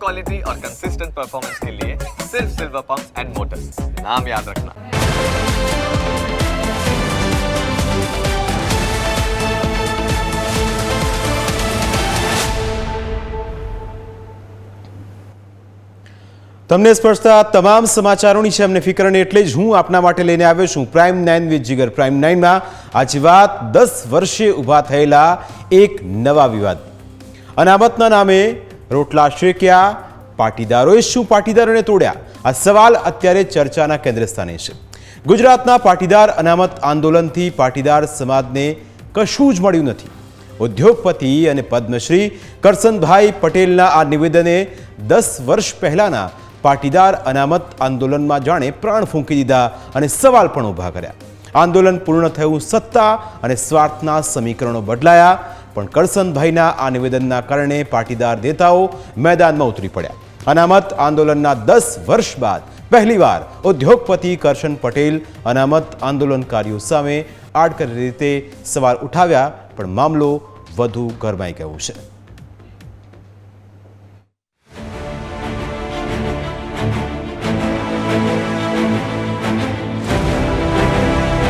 Quality और consistent performance के लिए सिर्फ सिल्वर पंप्स एंड मोटर्स, नाम याद रखना। તમને સ્પર્શતા તમામ સમાચારોની છે અમને ફિકર અને એટલે જ હું આપના માટે લઈને આવ્યો છું પ્રાઇમ 9 વિથ જીગર। પ્રાઇમ 9માં આજે વાત 10 વર્ષે ઊભા થયેલા એક નવા વિવાદ, અનામતના નામે રોટલા શેક્યા, પાટીદારોએ શું પાટીદારોને તોડ્યા? આ સવાલ અત્યારે ચર્ચાના કેન્દ્ર સ્થાને છે। ગુજરાતના પાટીદાર અનામત આંદોલનથી પાટીદાર સમાજને કશું જ મળ્યું નથી। ઉદ્યોગપતિ અને પદ્મશ્રી કરસનભાઈ પટેલના આ નિવેદને 10 વર્ષ પહેલાના પાટીદાર અનામત આંદોલનમાં જાણે પ્રાણ ફૂંકી દીધા અને સવાલ પણ ઊભા કર્યા। આંદોલન પૂર્ણ થયું, સત્તા અને સ્વાર્થના સમીકરણો બદલાયા, પણ કરસનભાઈના આ નિવેદનના કારણે પાટીદાર નેતાઓ મેદાનમાં ઉતરી પડ્યા। અનામત આંદોલનના 10 વર્ષ બાદ પહેલીવાર ઉદ્યોગપતિ કરશન પટેલ અનામત આંદોલનકારીઓ સામે આડકરી રીતે સવાલ ઉઠાવ્યા, પણ મામલો વધુ ગરમાઈ ગયો છે।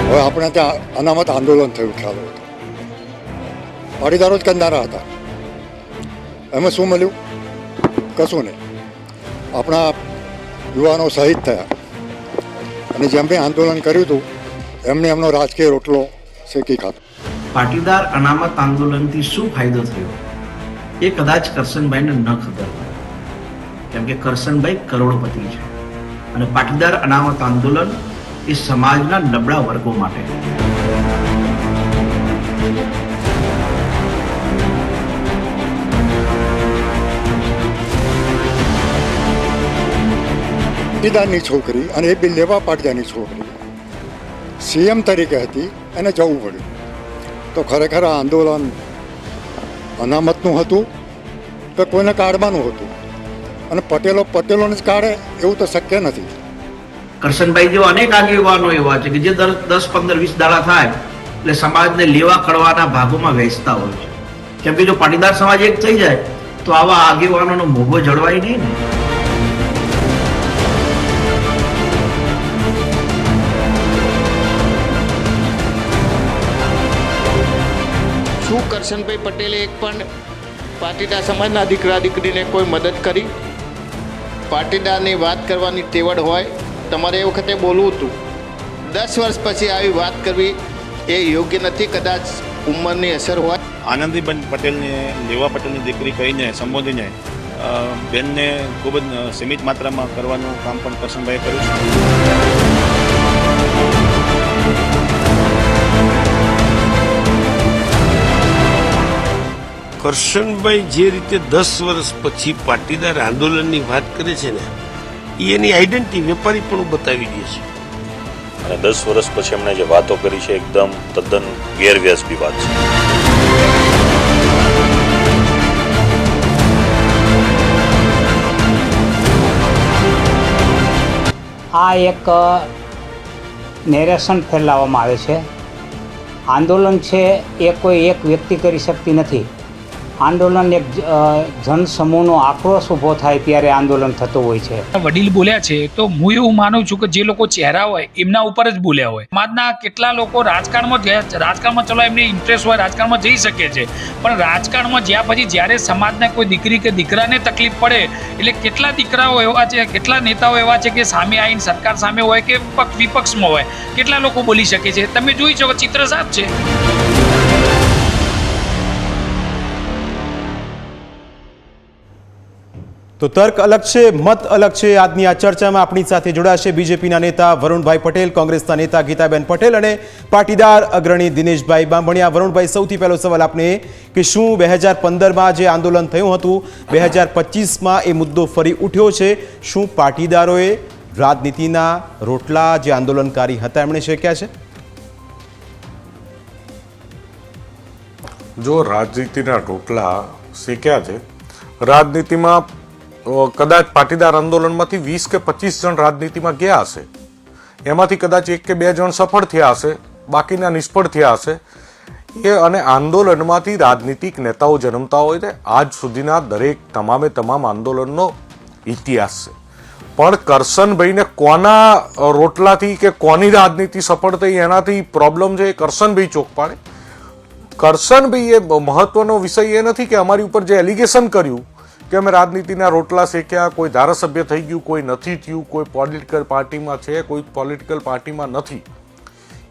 હવે આપણે ત્યાં અનામત આંદોલન થયું, ખ્યાલ હતો પાટીદારો જ કરનારા હતા। એમાં શું મળ્યું? કશું નહીં। આપણા યુવાનો શહીદ થયા અને જેમ બી આંદોલન કર્યું હતું એમને એમનો રાજકીય રોટલો શેકી ખાધો। પાટીદાર અનામત આંદોલનથી શું ફાયદો થયો એ કદાચ કરશનભાઈને ન ખબર હોય, કેમ કે કરશનભાઈ કરોડપતિ છે અને પાટીદાર અનામત આંદોલન એ સમાજના નબળા વર્ગો માટે પાટીદારની છોકરી અને એ બી લેવા પાટીદારની છોકરી સીએમ તરીકે હતી, એને જવું પડ્યું। તો ખરેખર આ આંદોલન અનામતનું હતું કે કોઈને કાઢવાનું હતું? અને પટેલોને જ કાઢે એવું તો શક્ય નથી। કરશનભાઈ જેવા અનેક આગેવાનો એવા છે કે જે દર 10, 15, 20 દાડા થાય એટલે સમાજને લેવા કડવાના ભાગોમાં વહેંચતા હોય છે, કેમ કે જો પાટીદાર સમાજ એક થઈ જાય તો આવા આગેવાનોનો મોભો જળવાય નહીં ને। શું કરશનભાઈ પટેલે એક પણ પાટીદાર સમાજના દીકરા દીકરીને કોઈ મદદ કરી? પાટીદારની વાત કરવાની ટેવડ હોય, તમારે એ વખતે બોલવું હતું। 10 વર્ષ પછી આવી વાત કરવી એ યોગ્ય નથી, કદાચ ઉંમરની અસર હોય। આનંદીબેન પટેલને લેવા પટેલની દીકરી કહીને સંબોધીને બેનને ખૂબ જ સીમિત માત્રામાં કરવાનું કામ પણ કરશનભાઈએ કર્યું છે। કરશનભાઈ જે રીતે 10 વર્ષ પછી પાટીદાર આંદોલનની વાત કરે છે ને, એની આઈડેન્ટિટી વેપારી પણ બતાવી દે છે। અને 10 વર્ષ પછી એમણે જે વાતો કરી છે એકદમ તદ્દન ગેરવ્યાજબી વાત છે। આ એક નેરેશન ફેલાવવામાં આવે છે। આંદોલન છે એ કોઈ એક વ્યક્તિ કરી શકતી નથી। આંદોલન એક જનસમૂહનો આક્રોશ ઊભો થાય ત્યારે આંદોલન થતું હોય છે। વડીલ બોલ્યા છે તો હું એવું માનું છું કે જે લોકો ચહેરા હોય એમના ઉપર જ બોલ્યા હોય। સમાજના કેટલા લોકો રાજકારણમાં ચલો એમને ઇન્ટરેસ્ટ હોય, રાજકારણમાં જઈ શકે છે, પણ રાજકારણમાં જ્યાં પછી જ્યારે સમાજના કોઈ દીકરી કે દીકરાને તકલીફ પડે એટલે કેટલા દીકરાઓ એવા છે, કેટલા નેતાઓ એવા છે કે સામે આવીને સરકાર સામે હોય કે વિપક્ષમાં હોય, કેટલા લોકો બોલી શકે છે? તમે જોઈ શકો, ચિત્ર સાફ છે। તો તર્ક અલગ છે, મત અલગ છે। આજની આ ચર્ચામાં આપણી સાથે જોડાશે બીજેપીના નેતા વરુણભાઈ પટેલ, કોંગ્રેસના નેતા ગીતાબેન પટેલ અને પાટીદાર અગ્રણી દિનેશભાઈ બાંભણિયા। વરુણભાઈ, સૌથી પહેલો સવાલ આપને કે શું 2015માં જે આંદોલન થયું હતું 2025માં એ મુદ્દો ફરી ઉઠ્યો છે? શું પાટીદારોએ રાજનીતિના રોટલા જે આંદોલનકારી હતા એમણે શેક્યા છે? જો રાજનીતિના રોટલા શેક્યા છે, રાજનીતિમાં કદાચ પાટીદાર આંદોલનમાંથી 20 કે 25 જણ રાજનીતિમાં ગયા હશે, એમાંથી કદાચ 1 કે 2 જણ સફળ થયા હશે, બાકીના નિષ્ફળ થયા હશે। એ અને આંદોલનમાંથી રાજનીતિક નેતાઓ જન્મતા હોય છે। આજ સુધીના તમામ આંદોલનનો ઇતિહાસ છે. પણ કરશનભાઈને કોના રોટલાથી કે કોની રાજનીતિ સફળ થઈ એનાથી પ્રોબ્લેમ છે એ કરશનભાઈ ચોક પાડે. કરશનભાઈ એ મહત્વનો વિષય એ નથી કે અમારી ઉપર જે એલિગેશન કર્યું કે અમે રાજનીતિના રોટલા શેક્યા, કોઈ ધારાસભ્ય થઈ ગયું, કોઈ નથી થયું, કોઈ પોલિટિકલ પાર્ટીમાં છે, કોઈ પોલિટિકલ પાર્ટીમાં નથી,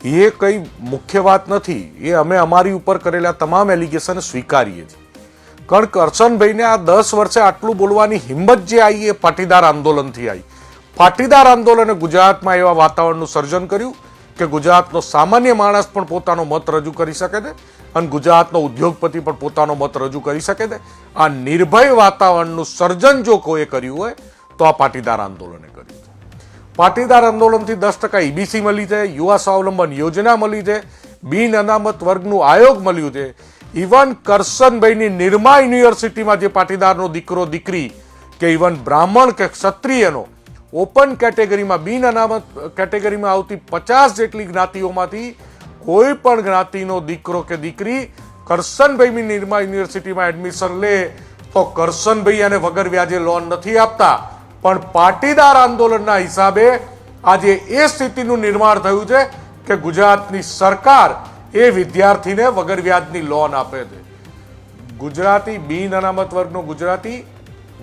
એ કંઈ મુખ્ય વાત નથી. એ અમે અમારી ઉપર કરેલા તમામ એલિગેશન સ્વીકારીએ છીએ. કારણ કરશનભાઈને આ 10 વર્ષે આટલું બોલવાની હિંમત જે આવી એ પાટીદાર આંદોલનથી આવી. પાટીદાર આંદોલને ગુજરાતમાં એવા વાતાવરણનું સર્જન કર્યું કે ગુજરાતનો સામાન્ય માણસ પણ પોતાનો મત રજૂ કરી શકે છે અને ગુજરાતનો ઉદ્યોગપતિ પણ પોતાનો મત રજૂ કરી શકે છે. આ નિર્ભય વાતાવરણનું સર્જન જો કોઈએ કર્યું હોય તો આ પાટીદાર આંદોલને કર્યું છે. પાટીદાર આંદોલનથી 10% EBC મળી છે, યુવા સ્વાવલંબન યોજના મળી છે, બિન અનામત વર્ગનું આયોગ મળ્યું છે. ઇવન કરશનભાઈની નિરમા યુનિવર્સિટીમાં જે પાટીદારનો દીકરો દીકરી કે ઇવન બ્રાહ્મણ કે ક્ષત્રિયનો ઓપન કેટેગરીમાં બિન અનામત કેટેગરીમાં આવતી 50 જેટલી જ્ઞાતિઓમાંથી કોઈ પણ જ્ઞાતિનો દીકરો કે દીકરી કરશનભાઈની નિરમા યુનિવર્સિટીમાં એડમિશન લે તો કરશનભાઈ એને વગર વ્યાજે લોન નથી આપતા. પણ પાટીદાર આંદોલનના હિસાબે આજે એ સ્થિતિનું નિર્માણ થયું છે કે ગુજરાતની સરકાર એ વિદ્યાર્થીને વગર વ્યાજની લોન આપે છે. ગુજરાતી બિન અનામત વર્ગનો ગુજરાતી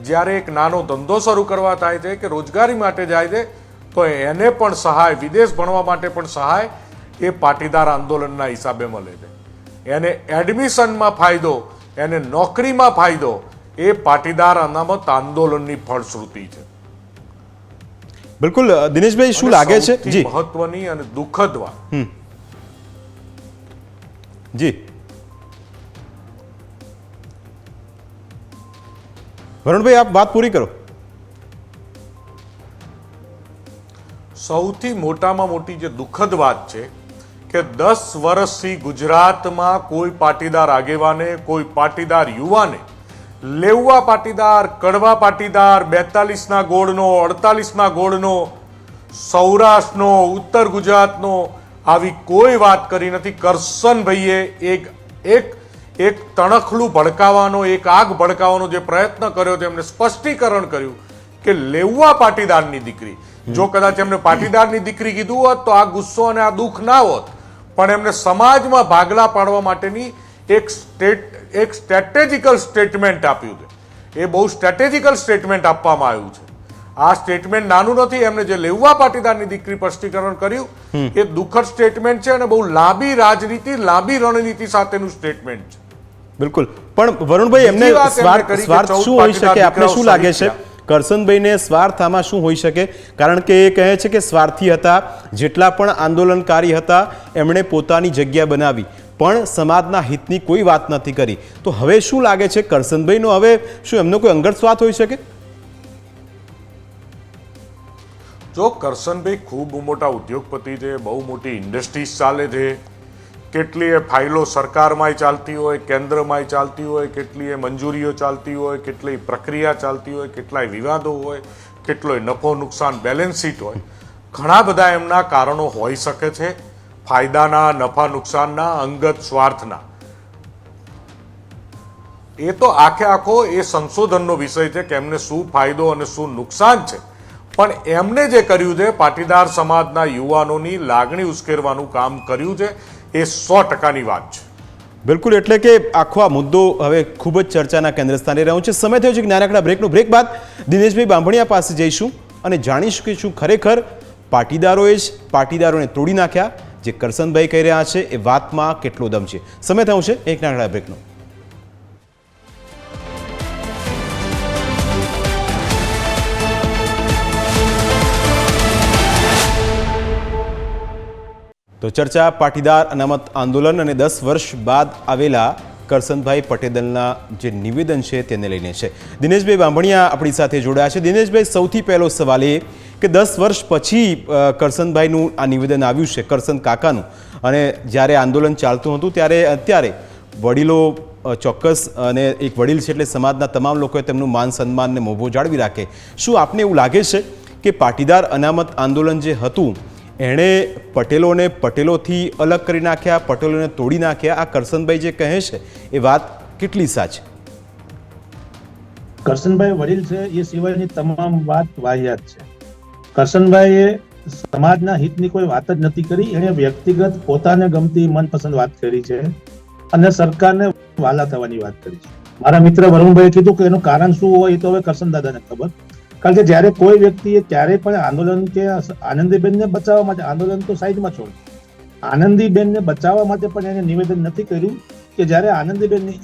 જ્યારે એક નાનો ધંધો શરૂ કરવા થાય છે કે રોજગારી માટે જાય છે તો એને પણ સહાય, વિદેશ ભણવા માટે પણ સહાય એ પાટીદાર આંદોલનના હિસાબે મળે છે. એને એડમિશનમાં ફાયદો, એને નોકરીમાં ફાયદો એ પાટીદાર અનામત આંદોલનની ફળશ્રુતિ છે. બિલકુલ દિનેશભાઈ, શું લાગે છે? જી, મહત્વની અને દુઃખદ વાત. જી વરુણભાઈ, આપ વાત પૂરી કરો. સૌથી મોટામાં મોટી જે દુઃખદ વાત છે કે 10 વર્ષથી ગુજરાતમાં કોઈ પાટીદાર આગેવાને, કોઈ પાટીદાર યુવાને, લેઉવા પાટીદાર, કડવા પાટીદાર, 42ના ગોળનો, 48ના ગોળનો, સૌરાષ્ટ્રનો, ઉત્તર ગુજરાતનો આવી કોઈ વાત કરી નથી. કરશનભાઈએ એક તણખલું ભડકાવાનો, એક આગ ભડકાવાનો જે પ્રયત્ન કર્યો તેમણે સ્પષ્ટીકરણ કર્યું કે લેઉવા પાટીદારની દીકરી, જો કદાચ એમને પાટીદારની દીકરી કીધું હોત તો આ ગુસ્સો અને આ દુઃખ ના હોત, પણ એમને સમાજમાં ભાગલા પાડવા માટેની એક સ્ટ્રેટેજિકલ સ્ટેટમેન્ટ આપ્યું છે. એ બહુ સ્ટ્રેટેજિકલ સ્ટેટમેન્ટ આપવામાં આવ્યું છે. આ સ્ટેટમેન્ટ નાનું નથી. એમને જે લેઉવા પાટીદારની દીકરી સ્પષ્ટીકરણ કર્યું એ દુઃખદ સ્ટેટમેન્ટ છે અને બહુ લાંબી રાજનીતિ, લાંબી રણનીતિ સાથેનું સ્ટેટમેન્ટ છે. બિલકુલ. પણ વરુણભાઈ, એમને સ્વાર્થ શું હોઈ શકે? આપને શું લાગે છે કરશનભાઈને સ્વાર્થ આમાં શું હોઈ શકે? કારણ કે એ કહે છે કે સ્વાર્થી હતા, જેટલા પણ આંદોલનકારી હતા એમણે પોતાની જગ્યા બનાવી પણ સમાજના હિતની કોઈ વાત નથી કરી. તો હવે શું લાગે છે કરશનભાઈનો, હવે શું એમનો કોઈ અંગત સ્વાર્થ હોઈ શકે? જો કરશનભાઈ ખૂબ મોટા ઉદ્યોગપતિ છે, બહુ મોટી ઇન્ડસ્ટ્રીઝ ચાલે છે, કેટલીય ફાઇલો સરકારમાંય ચાલતી હોય, કેન્દ્રમાંય ચાલતી હોય, કેટલીય મંજૂરીઓ ચાલતી હોય, કેટલી પ્રક્રિયા ચાલતી હોય, કેટલાય વિવાદો હોય, કેટલોય નફો નુકસાન બેલેન્સ શીટ હોય, ઘણા બધા એમના કારણો હોઈ શકે છે. ફાયદાના, નફા નુકસાનના, અંગત સ્વાર્થના. એ તો આખો એ સંશોધનનો વિષય છે કે એમને શું ફાયદો અને શું નુકસાન છે. પણ એમને જે કર્યું છે, પાટીદાર સમાજના યુવાનોની લાગણી ઉશ્કેરવાનું કામ કર્યું છે, એ 100%ની વાત છે. બિલકુલ. એટલે કે આખો આ મુદ્દો હવે ખૂબ જ ચર્ચાના કેન્દ્ર સ્થાને રહ્યો છે. સમય થયો છે કે નાનકડા બ્રેકનો. બ્રેક બાદ દિનેશભાઈ બાંભણિયા પાસે જઈશું અને જાણીશું કે શું ખરેખર પાટીદારોએ જ પાટીદારોને તોડી નાખ્યા, જે કરશનભાઈ કહી રહ્યા છે એ વાતમાં કેટલો દમ છે. સમય થયો છે એક નાનકડા બ્રેકનો. તો ચર્ચા પાટીદાર અનામત આંદોલન અને 10 વર્ષ બાદ આવેલા કરશનભાઈ પટેલના જે નિવેદન છે તેને લઈને છે. દિનેશભાઈ બાંભણિયા આપણી સાથે જોડાયા છે. દિનેશભાઈ, સૌથી પહેલો સવાલ એ કે 10 વર્ષ પછી કરશનભાઈનું આ નિવેદન આવ્યું છે, કરશન કાકાનું, અને જ્યારે આંદોલન ચાલતું હતું ત્યારે અત્યારે વડીલો ચોક્કસ, અને એક વડીલ છે એટલે સમાજના તમામ લોકોએ તેમનું માન સન્માન ને મોભો જાળવી રાખે. શું આપને એવું લાગે છે કે પાટીદાર અનામત આંદોલન જે હતું એણે પટેલોને પટેલોથી અલગ કરી નાખ્યા, પટેલોને તોડી નાખ્યા? આ કરશનભાઈ જે કહે છે એ વાત કેટલી સાચી? કરશનભાઈ વડીલ છે એ સિવાયની તમામ વાત વાહિયાત છે. કરશનભાઈએ સમાજના હિતની કોઈ વાત જ નથી કરી. એણે વ્યક્તિગત પોતાને ગમતી મનપસંદ વાત કરી છે અને સરકારને વાલા થવાની વાત કરી છે. મારા મિત્ર વરુણભાઈએ કીધું કે એનું કારણ શું હોય એ તો હવે કરશન દાદાને ખબર. કારણ કે જ્યારે કોઈ વ્યક્તિએ ક્યારેય પણ આંદોલન કે આનંદીબેનને બચાવવા માટે, આંદોલન તો સાઈડમાં છોડ, આનંદીબેનને બચાવવા માટે પણ એને નિવેદન નથી કર્યું કે જ્યારે આનંદીબેનની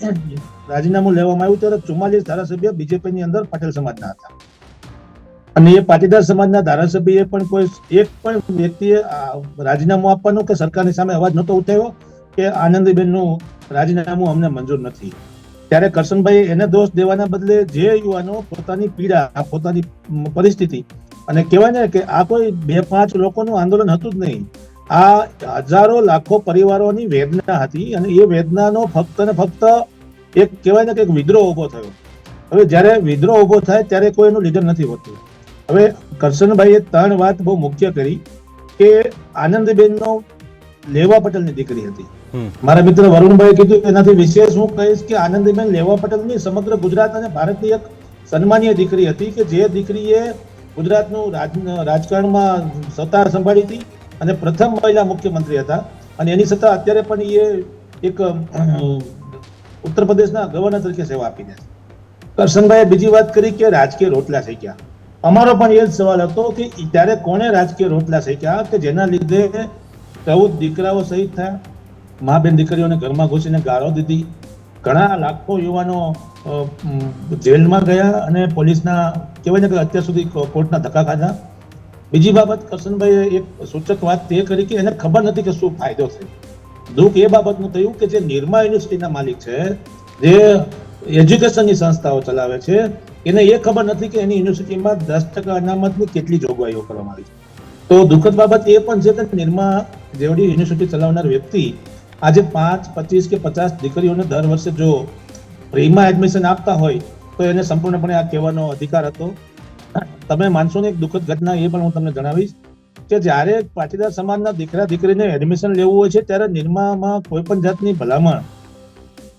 રાજીનામું લેવામાં આવ્યું ત્યારે 44 ધારાસભ્ય બીજેપીની અંદર પટેલ સમાજના હતા અને એ પાટીદાર સમાજના ધારાસભ્યએ પણ કોઈ એક પણ વ્યક્તિએ રાજીનામું આપવાનું કે સરકારની સામે અવાજ નહોતો ઉઠાવ્યો કે આનંદીબેનનું રાજીનામું અમને મંજૂર નથી. ત્યારે કરશનભાઈ એને દોષ દેવાના બદલે જે યુવાનો પોતાની પીડા, પોતાની પરિસ્થિતિ, અને કહેવાય ને કે આ કોઈ 2-5 લોકોનું આંદોલન હતું જ નહીં, આ હજારો લાખો પરિવારોની વેદના હતી અને એ વેદનાનો ફક્ત ને ફક્ત એક કહેવાય ને કે એક વિદ્રોહ ઉભો થયો. હવે જ્યારે વિદ્રોહ ઉભો થાય ત્યારે કોઈ એનું લીડર નથી હોતું. હવે કરશનભાઈએ 3 વાત બહુ મુખ્ય કરી કે આનંદીબેનનો લેવા પટેલની દીકરી હતી. મારા મિત્ર વરુણભાઈ કીધું એનાથી વિશેષ હું કહીશ કે આનંદીબેન લેવા પટેલની સમગ્ર ગુજરાત અને ભારતની એક સન્માનીય દીકરી હતી કે જે દીકરીએ ગુજરાતનું રાજકારણમાં સત્તા સંભાળી હતી અને પ્રથમ મહિલા મુખ્યમંત્રી હતા અને એની છતાં અત્યારે પણ એ એક ઉત્તર પ્રદેશના ગવર્નર તરીકે સેવા આપી દે છે. કરશનભાઈએ બીજી વાત કરી કે રાજકીય રોટલા શેક્યા. અમારો પણ એ જ સવાલ હતો કે ત્યારે કોણે રાજકીય રોટલા શેક્યા કે જેના લીધે 14 દીકરાઓ શહીદ થયા, મા બેન દીકરીઓને ઘરમાં ઘૂસીને ગાળો દીધી, ઘણા લાખો યુવાનો જેલમાં ગયા અને પોલીસના કહેવાય ને કે અત્યાર સુધી કોર્ટના ધક્કા ખાધા. બીજી બાબત કરશનભાઈએ એક સૂચક વાત તે કરી કે એને ખબર નથી કે શું ફાયદો થયો. દુઃખ એ બાબતનું થયું કે જે નિરમા યુનિવર્સિટીના માલિક છે, જે એજ્યુકેશનની સંસ્થાઓ ચલાવે છે, એને એ ખબર નથી કે એની યુનિવર્સિટીમાં 10% અનામતની કેટલી જોગવાઈઓ કરવામાં આવી છે. તો દુઃખદ બાબત એ પણ છે કે નિરમા જેવડી યુનિવર્સિટી ચલાવનાર વ્યક્તિ આજે 5, 25 કે 50 દીકરીઓને દર વર્ષે જો ફ્રીમાં એડમિશન આપતા હોય તો એને સંપૂર્ણપણે આ કહેવાનો અધિકાર હતો. તમે માનશો ને એક દુઃખદ ઘટના એ પણ હું તમને જણાવીશ કે જ્યારે પાટીદાર સમાજના દીકરા દીકરીને એડમિશન લેવું હોય છે ત્યારે નિરમામાં કોઈ પણ જાતની ભલામણ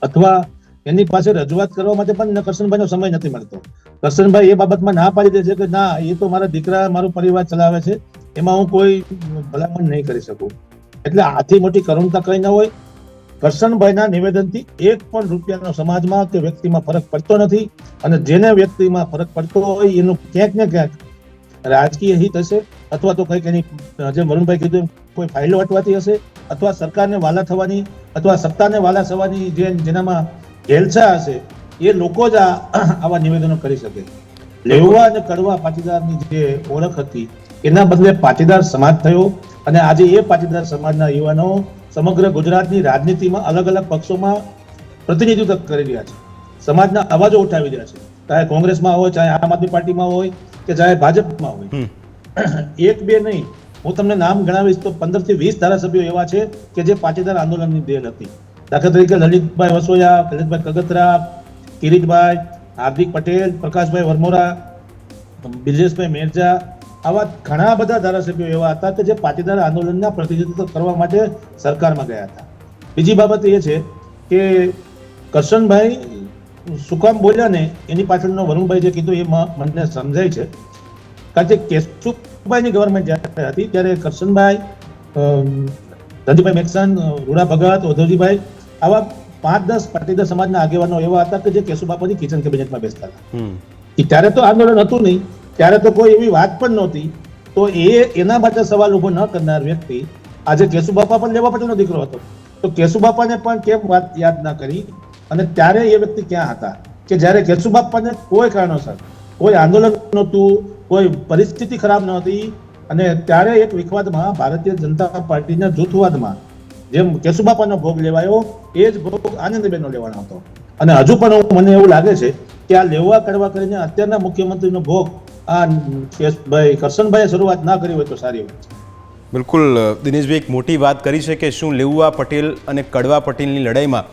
અથવા એની પાસે રજૂઆત કરવા માટે પણ કરશનભાઈનો સમય નથી મળતો. કરશનભાઈ એ બાબતમાં ના પાડી દે છે કે ના, એ તો મારા દીકરા મારો પરિવાર ચલાવે છે, એમાં હું કોઈ ભલામણ નહીં કરી શકું. એટલે આથી મોટી કરુણતા કઈ ન હોય. કરશનભાઈના નિવેદનથી 1 પણ રૂપિયાનો સમાજમાં કે વ્યક્તિમાં ફરક પડતો નથી અને જેને વ્યક્તિમાં ફરક પડતો હોય એનું ક્યાંક ને ક્યાંક રાજકીય હિત હશે અથવા તો કંઈક એની જેમ વરુણભાઈ કીધું કોઈ ફાઇલો હટવાતી હશે અથવા સરકારને વાલા થવાની અથવા સત્તાને વાલા થવાની જેનામાં હેલછા હશે એ લોકો જ આવા નિવેદનો કરી શકે. લેવા અને કડવા પાટીદારની જે ઓળખ હતી એના બદલે પાટીદાર સમાજ થયો અને આજે એ પાટીદાર સમાજના યુવાનો સમગ્ર ગુજરાતની રાજનીતિમાં અલગ અલગ પક્ષોમાં પ્રતિનિધિત્વ કરી રહ્યા છે, સમાજના અવાજો ઉઠાવી રહ્યા છે, ચાહે કોંગ્રેસમાં હોય, ચાહે આમ આદમી પાર્ટીમાં હોય કે ચાહે ભાજપમાં હોય. 1-2 નહીં, હું તમને નામ ગણાવીશ તો 15 થી 20 ધારાસભ્યો એવા છે કે જે પાટીદાર આંદોલનની દેન હતી. દાખલા તરીકે લલિતભાઈ વસોયા, લલિતભાઈ કગતરા, કિરીટભાઈ, હાર્દિક પટેલ, પ્રકાશભાઈ વરમોરા, બિરજેશભાઈ મેરજા, આવા ઘણા બધા ધારાસભ્યો એવા હતા કે જે પાટીદાર આંદોલનના પ્રતિનિધિત્વ કરવા માટે સરકારમાં ગયા હતા. બીજી બાબત એ છે કે કરશનભાઈ શું કામ બોલ્યા ને એની પાછળનો વરુણભાઈ જે કીધું એ મને સમજાય છે. કારણ કે કેશુભાઈની ગવર્મેન્ટ જ્યારે હતી ત્યારે કરશનભાઈ, ધનજીભાઈ મેકસન, રૂડા ભગત, ઓધવજીભાઈ, આવા 5-10 પાટીદાર સમાજના આગેવાનો એવા હતા કે જે કેશુબાપાની કિચન કેબિનેટમાં બેસતા હતા. ત્યારે તો આંદોલન હતું નહીં, ત્યારે તો કોઈ એવી વાત પણ નહોતી. તો એના માટે સવાલ ઉભો ન કરનાર વ્યક્તિ આજે કેશુબાપા પણ લેવા પટેલનો દીકરો હતો, તો કેશુબાપાને પણ કેમ વાત યાદ ના કરી? અને ત્યારે એ વ્યક્તિ ક્યાં હતા કે જ્યારે કેશુબાપાને કોઈ કારણોસર કોઈ આંદોલન નહોતું, કોઈ પરિસ્થિતિ ખરાબ નહોતી અને ત્યારે એક વિખવાદમાં ભારતીય જનતા પાર્ટીના જૂથવાદમાં જેમ કેશુબાપાનો ભોગ લેવાયો એ જ ભોગ આનંદીબેનનો લેવાનો હતો. અને હજુ પણ મને એવું લાગે છે કે આ લેવા કરવા કરીને અત્યારના મુખ્યમંત્રીનો ભોગ આ ભાઈ કરશનભાઈએ શરૂઆત ના કરી હોય તો સારી વાત છે. બિલકુલ દિનેશભાઈ, એક મોટી વાત કરી છે કે શું લેઉવા પટેલ અને કડવા પટેલની લડાઈમાં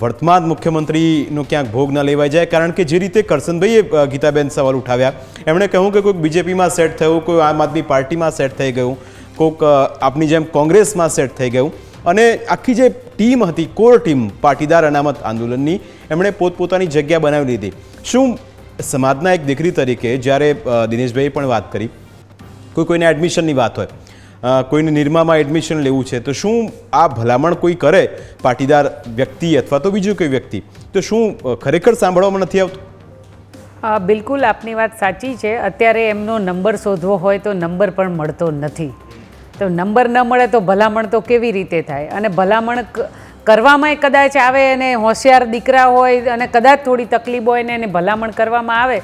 વર્તમાન મુખ્યમંત્રીનો ક્યાંક ભોગ ન લેવાઈ જાય? કારણ કે જે રીતે કરશનભાઈએ ગીતાબેન સવાલ ઉઠાવ્યા, એમણે કહ્યું કે કોઈક બીજેપીમાં સેટ થયું, કોઈ આમ આદમી પાર્ટીમાં સેટ થઈ ગયું, કોઈક આપની જેમ કોંગ્રેસમાં સેટ થઈ ગયું અને આખી જે ટીમ હતી, કોર ટીમ પાટીદાર અનામત આંદોલનની, એમણે પોતપોતાની જગ્યા બનાવી લીધી. શું સમાજના એક દીકરી તરીકે જ્યારે દિનેશભાઈએ પણ વાત કરી, કોઈને એડમિશનની વાત હોય, કોઈને નિરમામાં એડમિશન લેવું છે, તો શું આ ભલામણ કોઈ કરે પાટીદાર વ્યક્તિ અથવા તો બીજું કોઈ વ્યક્તિ, તો શું ખરેખર સાંભળવામાં નથી આવતું? બિલકુલ આપની વાત સાચી છે. અત્યારે એમનો નંબર શોધવો હોય તો નંબર પણ મળતો નથી. તો નંબર ન મળે તો ભલામણ તો કેવી રીતે થાય? અને ભલામણ કરવામાં કદાચ આવે અને હોશિયાર દીકરા હોય અને કદાચ થોડી તકલીફ હોય ને એને ભલામણ કરવામાં આવે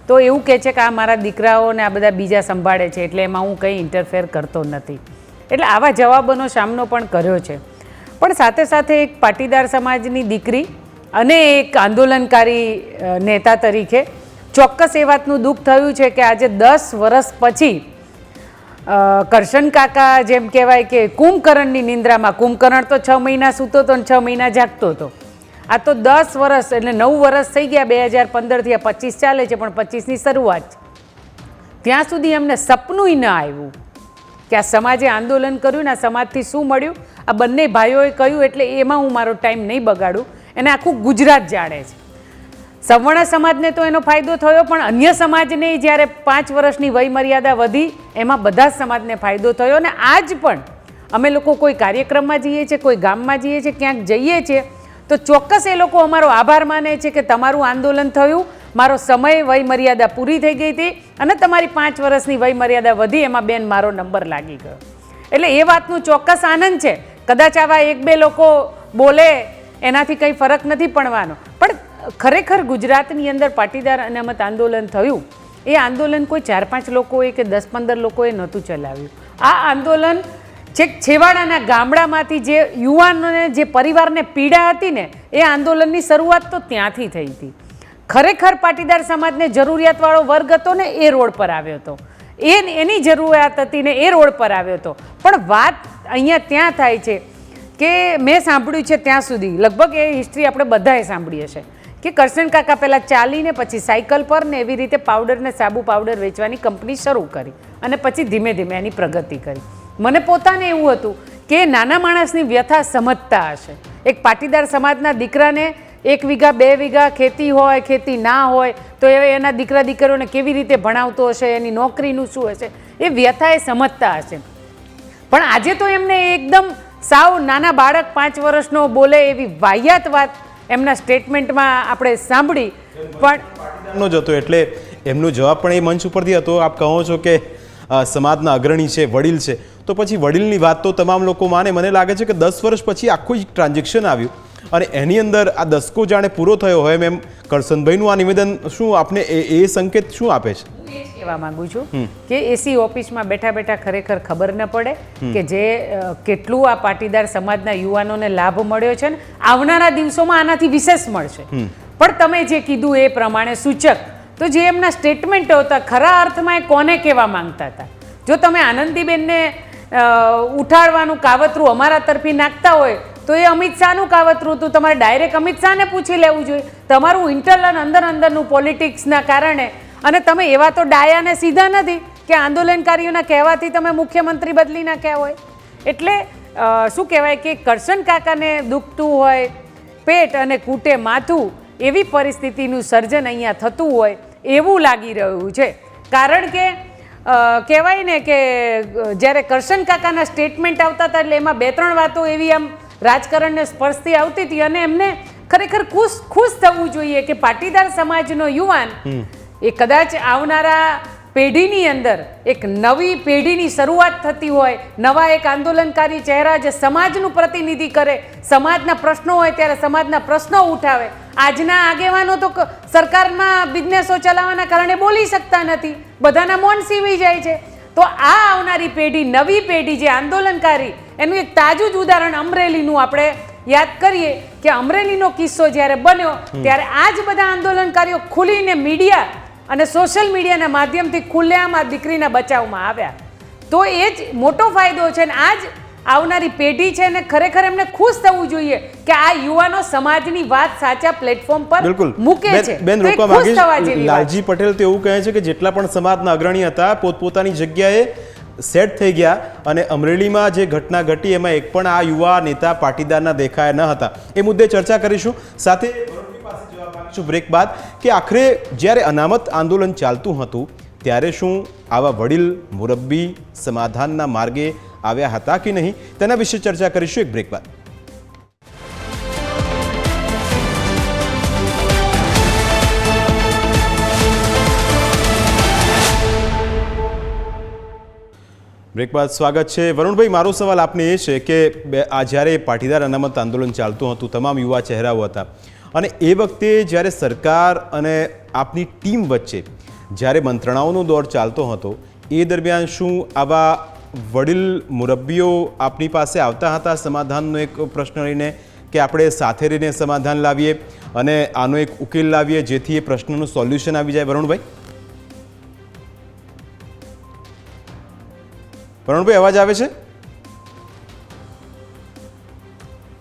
તો એવું કહે છે કે આ મારા દીકરાઓને આ બધા બીજા સંભાળે છે એટલે એમાં હું કંઈ ઇન્ટરફેર કરતો નથી. એટલે આવા જવાબોનો સામનો પણ કર્યો છે. પણ સાથે સાથે એક પાટીદાર સમાજની દીકરી અને એક આંદોલનકારી નેતા તરીકે ચોક્કસ એ વાતનું દુઃખ થયું છે કે આજે 10 વર્ષ પછી કરશન કાકા જેમ કહેવાય કે કુંભકર્ણની નિંદ્રામાં, કુંભકર્ણ તો 6 મહિના સૂતો હતો અને 6 મહિના જાગતો હતો. આ તો 10 વર્ષ એટલે 9 વર્ષ થઈ ગયા. 2015થી આ 25 ચાલે છે, પણ 25ની શરૂઆત છે. ત્યાં સુધી એમને સપનું ન આવ્યું કે આ સમાજે આંદોલન કર્યું ને આ સમાજથી શું મળ્યું. આ બંને ભાઈઓએ કહ્યું એટલે એમાં હું મારો ટાઈમ નહીં બગાડું. એને આખું ગુજરાત જાણે છે. સવર્ણ સમાજને તો એનો ફાયદો થયો, પણ અન્ય સમાજને જ્યારે 5 વર્ષની વય મર્યાદા વધી એમાં બધા જ સમાજને ફાયદો થયો. અને આજ પણ અમે લોકો કોઈ કાર્યક્રમમાં જઈએ છીએ, કોઈ ગામમાં જઈએ છીએ, ક્યાંક જઈએ છીએ તો ચોક્કસ એ લોકો અમારો આભાર માને છે કે તમારું આંદોલન થયું, મારો સમય વય મર્યાદા પૂરી થઈ ગઈ હતી અને તમારી 5 વર્ષની વય મર્યાદા વધી, એમાં બેન મારો નંબર લાગી ગયો. એટલે એ વાતનું ચોક્કસ આનંદ છે. કદાચ આવા 1-2 લોકો બોલે એનાથી કંઈ ફરક નથી પડવાનો, પણ ખરેખર ગુજરાતની અંદર પાટીદાર અનામત આંદોલન થયું એ આંદોલન કોઈ 4-5 લોકોએ કે 10-15 લોકોએ નહોતું ચલાવ્યું. આ આંદોલન છેક છેવાડાના ગામડામાંથી જે યુવાનોને, જે પરિવારને પીડા હતી ને, એ આંદોલનની શરૂઆત તો ત્યાંથી થઈ હતી. ખરેખર પાટીદાર સમાજને જરૂરિયાતવાળો વર્ગ હતો ને એ રોડ પર આવ્યો હતો, એની જરૂરિયાત હતી ને એ રોડ પર આવ્યો હતો. પણ વાત અહીંયા ત્યાં થાય છે કે મેં સાંભળ્યું છે ત્યાં સુધી, લગભગ એ હિસ્ટ્રી આપણે બધાએ સાંભળી હશે કે કરશન કાકા પહેલાં ચાલીને પછી સાયકલ પર ને એવી રીતે પાવડર ને સાબુ પાવડર વેચવાની કંપની શરૂ કરી અને પછી ધીમે ધીમે એની પ્રગતિ કરી. મને પોતાને એવું હતું કે નાના માણસની વ્યથા સમજતા હશે. એક પાટીદાર સમાજના દીકરાને 1 વીઘા 2 વીઘા ખેતી હોય, ખેતી ના હોય તો એના દીકરા દીકરીઓને કેવી રીતે ભણાવતો હશે, એની નોકરીનું શું હશે, એ વ્યથા એ સમજતા હશે. પણ આજે તો એમને એકદમ સાવ નાના બાળક 5 વર્ષનો બોલે એવી વાહિયાત વાત એમના સ્ટેટમેન્ટમાં આપણે સાંભળી. પણ નો જ હતો એટલે એમનો જવાબ પણ એ મંચ ઉપરથી હતો. આપ કહો છો કે સમાજના અગ્રણી છે, વડીલ છે, તો પછી વડીલની વાત તો તમામ લોકો માને. મને લાગે છે કે 10 વર્ષ પછી આખું જ ટ્રાન્ઝેક્શન આવ્યું અને એની અંદર આ દસકો જાણે પૂરો થયો હોય એમ કરશનભાઈનું આ નિવેદન શું આપને એ સંકેત શું આપે છે? એ જ કહેવા માંગુ છું કે એસી ઓફિસમાં બેઠા બેઠા ખરેખર ખબર ન પડે કે જે કેટલું આ પાટીદાર સમાજના યુવાનોને લાભ મળ્યો છે ને આવનારા દિવસોમાં આનાથી વિશેષ મળશે. પણ તમે જે કીધું એ પ્રમાણે સૂચક તો જે એમના સ્ટેટમેન્ટો હતા ખરા અર્થમાં એ કોને કહેવા માંગતા હતા. જો તમે આનંદીબેનને ઉઠાડવાનું કાવતરું અમારા તરફી નાખતા હોય તો એ અમિત શાહનું કાવતરું હતું. તમારે ડાયરેક્ટ અમિત શાહને પૂછી લેવું જોઈએ. તમારું ઇન્ટરનલ અંદરનું પોલિટિક્સના કારણે, અને તમે એવા તો ડાયાને સીધા નથી કે આંદોલનકારીઓના કહેવાથી તમે મુખ્યમંત્રી બદલી નાખ્યા હોય. એટલે શું કહેવાય કે કરશન કાકાને દુખતું હોય પેટ અને કૂટે માથું એવી પરિસ્થિતિનું સર્જન અહીંયા થતું હોય એવું લાગી રહ્યું છે. કારણ કે કહેવાય ને કે જ્યારે કરશન કાકાના સ્ટેટમેન્ટ આવતા હતા એટલે એમાં 2-3 વાતો એવી આમ રાજકારણને સ્પર્શતી આવતી હતી અને એમને ખરેખર ખુશ થવું જોઈએ કે પાટીદાર સમાજનો યુવાન એ કદાચ આવનારા પેઢીની અંદર એક નવી પેઢીની શરૂઆત થતી હોય, નવા એક આંદોલનકારી ચહેરા જે સમાજનું પ્રતિનિધિ કરે, સમાજના પ્રશ્નો હોય ત્યારે સમાજના પ્રશ્નો ઉઠાવે. આજના આગેવાનો તો સરકારમાં બિઝનેસો ચલાવવાના કારણે બોલી શકતા નથી, બધાના મૌન સીવી જાય છે. તો આ આવનારી પેઢી, નવી પેઢી જે આંદોલનકારી, એનું એક તાજું જ ઉદાહરણ અમરેલીનું આપણે યાદ કરીએ કે અમરેલીનો કિસ્સો જ્યારે બન્યો ત્યારે આ જ બધા આંદોલનકારીઓ ખુલીને મીડિયા અને સોશિયલ મીડિયાના માધ્યમથી ખુલ્લેઆમ આ દીકરીના બચાવમાં આવ્યા. તો એ જ મોટો ફાયદો છે. અને આ જ આવનારી પેઢી છે ને ખરેખર એમને ખુશ થવું જોઈએ કે આ યુવાનો સમાજની વાત સાચા પ્લેટફોર્મ પર મૂકે છે. બેન રોકવા માંગે લાલજી પટેલ તો એવું કહે છે કે જેટલા પણ સમાજના અગ્રણી હતા પોતપોતાની જગ્યાએ સેટ થઈ ગયા અને અમરેલીમાં જે ઘટના ઘટી એમાં એક પણ આ યુવા નેતા પાટીદારના દેખાયા ન હતા. એ મુદ્દે ચર્ચા કરીશું. સાથે છું બ્રેક બાદ કે આખરે જ્યારે અનામત આંદોલન ચાલતું હતું ત્યારે શું આવા વડીલ મુરબ્બી સમાધાનના માર્ગે આવ્યા હતા કે નહીં, તેના વિશે ચર્ચા કરીશું એક બ્રેક બાદ. બ્રેક બાદ સ્વાગત છે. વરુણભાઈ, મારો સવાલ આપને એ છે કે આ જ્યારે પાટીદાર અનામત આંદોલન ચાલતું હતું, તમામ યુવા ચહેરાઓ હતા, અને એ વખતે જ્યારે સરકાર અને આપની ટીમ વચ્ચે જ્યારે મંત્રણાઓનો દોર ચાલતો હતો, એ દરમિયાન શું આવા વડીલ મુરબ્બીઓ આપની પાસે આવતા હતા સમાધાનનો એક પ્રશ્ન લઈને કે આપણે સાથે રહીને સમાધાન લાવીએ અને આનો એક ઉકેલ લાવીએ જેથી એ પ્રશ્નનું સોલ્યુશન આવી જાય? વરુણભાઈ, વરુણભાઈ અવાજ આવે છે?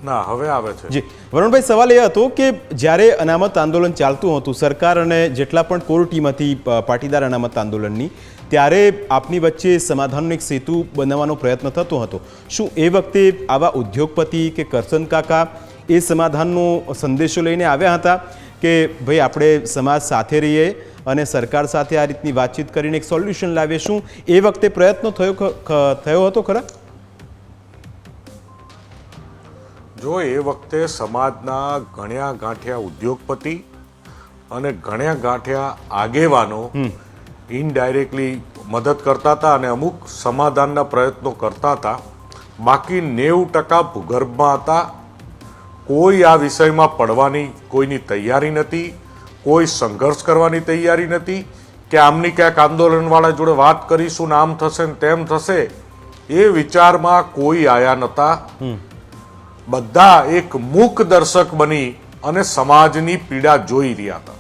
ના, હવે આવે છે. જી વરુણભાઈ, સવાલ એ હતો કે જ્યારે અનામત આંદોલન ચાલતું હતું, સરકાર અને જેટલા પણ કોર ટીમ હતી પાટીદાર અનામત આંદોલનની, ત્યારે આપની વચ્ચે સમાધાનનો એક સેતુ બનાવવાનો પ્રયત્ન થતો હતો. શું એ વખતે આવા ઉદ્યોગપતિ કે કરસન કાકા એ સમાધાનનો સંદેશો લઈને આવ્યા હતા કે ભાઈ આપણે સમાજ સાથે રહીએ અને સરકાર સાથે આ રીતની વાતચીત કરીને એક સોલ્યુશન લાવીએ? શું એ વખતે પ્રયત્નો થયો હતો ખરા? જો એ વખતે સમાજના ગણ્યા ગાંઠ્યા ઉદ્યોગપતિ અને ગણ્યા ગાંઠ્યા આગેવાનો ઇનડાયરેક્ટલી મદદ કરતા હતા અને અમુક સમાધાનના પ્રયત્નો કરતા હતા. બાકી 90% ભૂગર્ભમાં હતા. કોઈ આ વિષયમાં પડવાની કોઈની તૈયારી નથી, કોઈ સંઘર્ષ કરવાની તૈયારી નથી કે આમની ક્યાંક આંદોલનવાળા જોડે વાત કરીશું ને આમ થશે ને તેમ થશે, એ વિચારમાં કોઈ આયા નહોતા. બધા એક મૂક દર્શક બની અને સમાજની પીડા જોઈ રહ્યા હતા.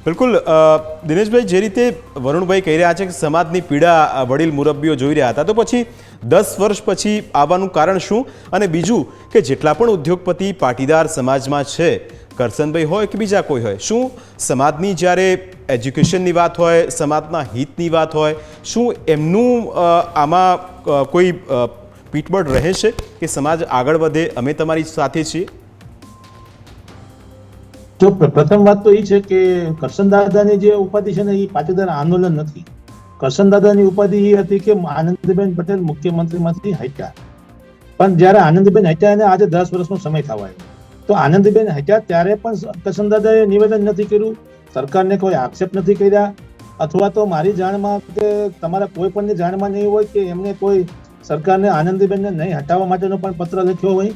બિલકુલ દિનેશભાઈ, જે રીતે વરુણભાઈ કહી રહ્યા છે કે સમાજની પીડા વડીલ મુરબ્બીઓ જોઈ રહ્યા હતા, તો પછી 10 વર્ષ પછી આવવાનું કારણ શું? અને બીજું કે જેટલા પણ ઉદ્યોગપતિ પાટીદાર સમાજમાં છે, કરસનભાઈ હોય કે બીજા કોઈ હોય, શું સમાજની જ્યારે એજ્યુકેશનની વાત હોય, સમાજના હિતની વાત હોય, શું એમનું આમાં કોઈ પીઠબળ રહે છે કે સમાજ આગળ વધે, અમે તમારી સાથે છીએ? જો પ્રથમ વાત તો એ છે કે કરશન દાદાની જે ઉપાધિ છે ને એ પાટીદાર આંદોલન નથી. કરશન દાદાની ઉપાધિ એ હતી કે આનંદીબેન પટેલ મુખ્યમંત્રીમાંથી હટ્યા, પણ જ્યારે આનંદીબેન હટ્યા એને આજે 10 વર્ષનો સમય થવા આવ્યો, તો આનંદીબેન હટ્યા ત્યારે પણ કરશન દાદાએ નિવેદન નથી કર્યું, સરકારને કોઈ આક્ષેપ નથી કર્યા, અથવા તો મારી જાણમાં કે તમારા કોઈ પણની જાણમાં નહીં હોય કે એમને કોઈ સરકારને આનંદીબેનને નહીં હટાવવા માટેનો પણ પત્ર લખ્યો હોય,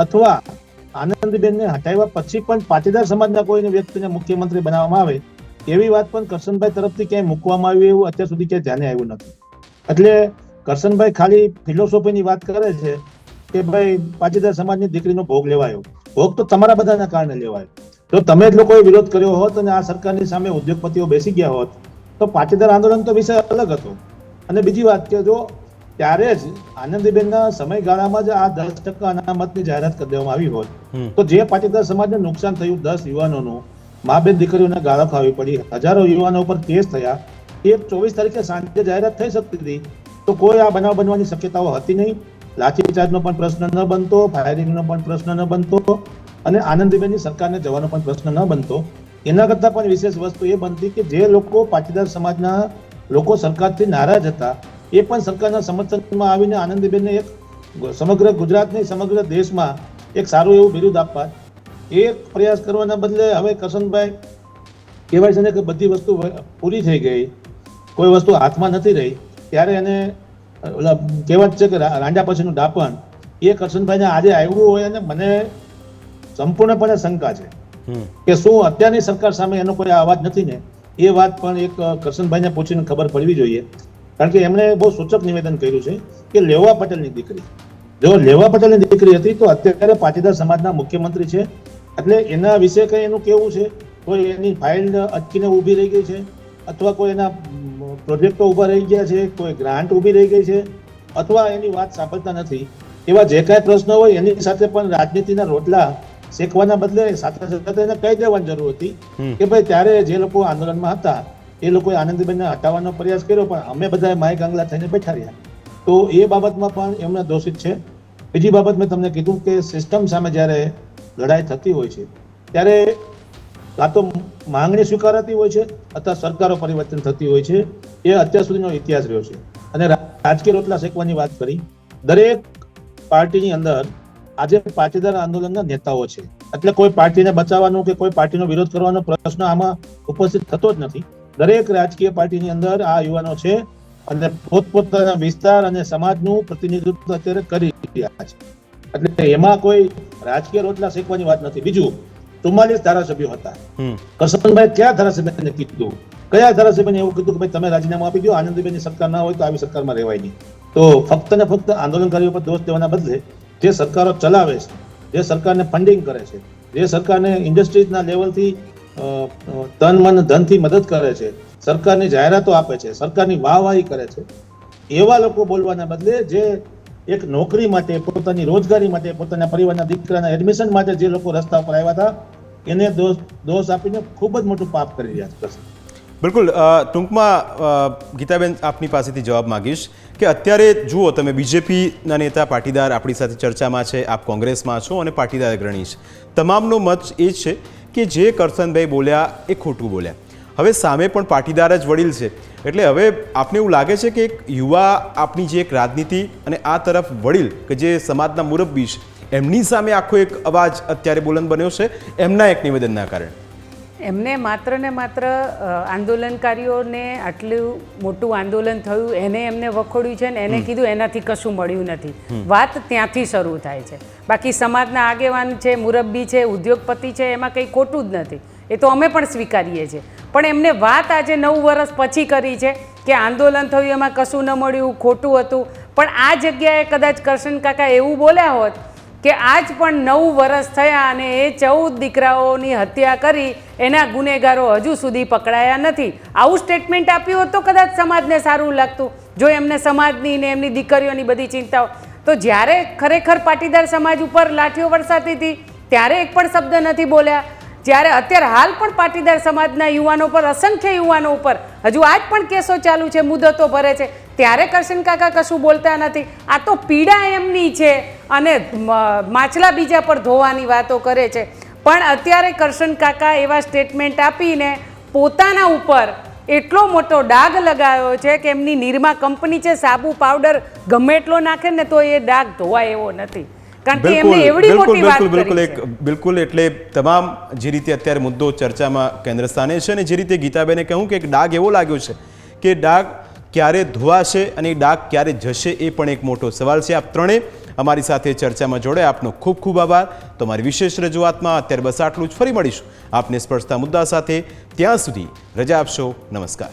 અથવા આનંદીબેનને હટાવ્યા પછી પણ પાટીદાર સમાજના કોઈને વ્યક્તિને મુખ્યમંત્રી બનાવવામાં આવે એવી વાત પણ કરશનભાઈ તરફથી ક્યાંય મૂકવામાં આવી એવું અત્યાર સુધી ક્યાંય ધ્યાને આવ્યું નથી. એટલે કરશનભાઈ ખાલી ફિલોસોફીની વાત કરે છે કે ભાઈ પાટીદાર સમાજની દીકરીનો ભોગ લેવાયો. ભોગ તો તમારા બધાના કારણે લેવાયો. જો તમે જ લોકોએ વિરોધ કર્યો હોત અને આ સરકારની સામે ઉદ્યોગપતિઓ બેસી ગયા હોત તો પાટીદાર આંદોલન તો વિષય અલગ હતો. અને બીજી વાત કે જો ત્યારે જ આનંદીબેનના સમયગાળામાં જ આ 10% અનામતની જાહેરાત કરી દેવામાં આવી હોત તો જે પાટીદાર સમાજને નુકસાન થયું, 10 યુવાનોનું, મા બેન દીકરીઓને ગાળો ખાવી પડી, હજારો યુવાનો ઉપર કેસ થયા, એ 24 તારીખે સાંજે જાહેરાત થઈ શકતી હતી તો કોઈ આ બનાવ બનવાની શક્યતાઓ હતી નહીં. લાઠીચાર્જનો પણ પ્રશ્ન ન બનતો, ફાયરિંગનો પણ પ્રશ્ન ન બનતો અને આનંદીબેનની સરકારને જવાનો પણ પ્રશ્ન ન બનતો. એના કરતાં પણ વિશેષ વસ્તુ એ બનતી કે જે લોકો પાટીદાર સમાજના લોકો સરકારથી નારાજ હતા એ પણ સરકારના સમર્થનમાં આવીને આનંદીબેનને એક સમગ્ર ગુજરાતની સમગ્ર દેશમાં એક સારું એવું બિરુદ આપવા એ પ્રયાસ કરવાના બદલે હવે કરશનભાઈ કહેવાય છે ને કે બધી વસ્તુ પૂરી થઈ ગઈ, કોઈ વસ્તુ હાથમાં નથી રહી, ત્યારે એને કહેવત છે કે રાંડા પછીનું ડાપણ, એ કરશનભાઈને આજે આવ્યું હોય અને મને સંપૂર્ણપણે શંકા છે કે શું અત્યારની સરકાર સામે એનો કોઈ અવાજ નથી ને એ વાત પણ એક કરશનભાઈને પૂછીને ખબર પડવી જોઈએ. કારણ કે એમણે બહુ સૂચક નિવેદન કર્યું છે કે લેવા પટેલની દીકરી, જો લેવા પટેલની દીકરી હતી તો અત્યારે પાટીદાર સમાજના મુખ્યમંત્રી છે, એટલે એના વિશે કંઈ એનું કેવું છે? કોઈ એની ફાઇલ અટકીને ઊભી રહી ગઈ છે, અથવા કોઈ એના પ્રોજેક્ટો ઊભા રહી ગયા છે, કોઈ ગ્રાન્ટ ઊભી રહી ગઈ છે, અથવા એની વાત સાંભળતા નથી, એવા જે કાંઈ પ્રશ્ન હોય એની સાથે પણ રાજનીતિના રોટલા શેકવાના બદલે સાથે સાથે એને કહી દેવાની જરૂર હતી કે ભાઈ ત્યારે જે લોકો આંદોલનમાં હતા એ લોકોએ આનંદીબેનને હટાવવાનો પ્રયાસ કર્યો પણ અમે બધાએ માય ગાંગલા થઈને બેઠા રહ્યા. તો એ બાબતમાં પણ એમના દોષિત છે. બીજી બાબત મેં તમને કીધું કે સિસ્ટમ સામે જ્યારે લડાઈ થતી હોય છે ત્યારે કાં તો માંગણી સ્વીકારાતી હોય છે અથવા સરકારો પરિવર્તન થતી હોય છે. એ અત્યાર સુધીનો ઇતિહાસ રહ્યો છે. અને રાજકીય રોટલા શેકવાની વાત કરી, દરેક પાર્ટીની અંદર આજે પાટીદાર આંદોલનના નેતાઓ છે, એટલે કોઈ પાર્ટીને બચાવવાનું કે કોઈ પાર્ટીનો વિરોધ કરવાનો પ્રશ્ન આમાં ઉપસ્થિત થતો જ નથી. દરેક રાજકીય પાર્ટીની અંદર આ યુવાનો છે અને પોતપોતાના વિસ્તાર અને સમાજનું પ્રતિનિધિત્વ અત્યારે કરી રહ્યા છે. એટલે એમાં કોઈ રાજકીય રોટલા શેકવાની વાત નથી. બીજું, 44 ધારાસભ્યો હતા. કરશનભાઈ કયા ધારાસભ્યને કીધું, કયા ધારાસભ્યને એવું કીધું કે ભાઈ તમે રાજીનામું આપી દો, આનંદીબેનની સરકાર ના હોય તો આવી સરકારમાં રહેવાય નહીં? તો ફક્ત ને ફક્ત આંદોલનકારીઓ પર દોષ દેવાના બદલે જે સરકારો ચલાવે છે, જે સરકારને ફંડિંગ કરે છે, જે સરકારને ઇન્ડસ્ટ્રીઝના લેવલથી તન મન ધનથી મદદ કરે છે, સરકારની જાહેરાતો આપે છે, સરકારની વાહવાહી કરે છે, એવા લોકો બોલવાના બદલે જે એક નોકરી માટે, પોતાની રોજગારી માટે, પોતાના પરિવારના દીકરાના એડમિશન માટે જે લોકો રસ્તા પર આવ્યા હતા એને દોષ આપીને ખૂબ જ મોટું પાપ કરી રહ્યા છે. બિલકુલ. ટૂંકમાં ગીતાબેન આપની પાસેથી જવાબ માંગીશ કે અત્યારે જુઓ, તમે બીજેપીના નેતા પાટીદાર આપણી સાથે ચર્ચામાં છે, આપ કોંગ્રેસમાં છો અને પાટીદાર અગ્રણી છે. તમામનો મત એ છે કે જે કરશનભાઈ બોલ્યા એ ખોટું બોલ્યા. હવે સામે પણ પાટીદાર જ વડીલ છે, એટલે હવે આપને એવું લાગે છે કે એક યુવા આપણી જે એક રાજનીતિ અને આ તરફ વડીલ કે જે સમાજના મુરબ્બી છે એમની સામે આખો એક અવાજ અત્યારે બુલંદ બન્યો છે એમના એક નિવેદનના કારણે. એમને માત્ર ને માત્ર આંદોલનકારીઓને આટલું મોટું આંદોલન થયું એને એમને વખોડ્યું છે ને એને કીધું એનાથી કશું મળ્યું નથી. વાત ત્યાંથી શરૂ થાય છે. બાકી સમાજના આગેવાન છે, મુરબ્બી છે, ઉદ્યોગપતિ છે, એમાં કંઈ ખોટું જ નથી. એ તો અમે પણ સ્વીકારીએ છીએ. પણ એમને વાત આજે 9 વર્ષ પછી કરી છે કે આંદોલન થયું એમાં કશું ન મળ્યું, ખોટું હતું. પણ આ જગ્યાએ કદાચ કરશન કાકા એવું બોલ્યા હોત કે આજ પણ 9 વર્ષ થયા અને એ 14 દીકરાઓની હત્યા કરી એના ગુનેગારો હજુ સુધી પકડાયા નથી, આવું સ્ટેટમેન્ટ આપ્યું હોત તો કદાચ સમાજને સારું લાગતું. જો એમને સમાજની ને એમની દીકરીઓની બધી ચિંતાઓ, તો જ્યારે ખરેખર પાટીદાર સમાજ ઉપર લાઠીઓ વરસાતી હતી ત્યારે એક પણ શબ્દ નથી બોલ્યા. જ્યારે અત્યારે હાલ પણ પાટીદાર સમાજના યુવાનો પર, અસંખ્ય યુવાનો ઉપર હજુ આજ પણ કેસો ચાલુ છે, મુદતો ભરે છે, ત્યારે કરશન કાકા કશું બોલતા નથી. આ તો પીડા એમની છે અને માછલા બીજા પર ધોવાની વાતો કરે છે. પણ અત્યારે કરશન કાકા એવા સ્ટેટમેન્ટ આપીને પોતાના ઉપર એટલો મોટો ડાઘ લગાવ્યો છે કે એમની નિરમા કંપની છે, સાબુ પાવડર ગમે એટલો નાખે ને તો એ ડાઘ ધોવાય એવો નથી. બિલકુલ. એટલે તમામ જે રીતે અત્યારે મુદ્દો ચર્ચામાં કેન્દ્ર સ્થાને છે અને જે રીતે ગીતાબેને કહ્યું કે એક ડાઘ એવો લાગ્યો છે કે ડાઘ ક્યારે ધોવાશે અને એ ડાઘ ક્યારે જશે એ પણ એક મોટો સવાલ છે. આપ ત્રણેય અમારી સાથે ચર્ચામાં જોડાયા, આપનો ખૂબ ખૂબ આભાર. તમારી વિશેષ રજૂઆતમાં અત્યારે બસ આટલું જ. ફરી મળીશું આપને સ્પર્શતા મુદ્દા સાથે. ત્યાં સુધી રજા આપશો. નમસ્કાર.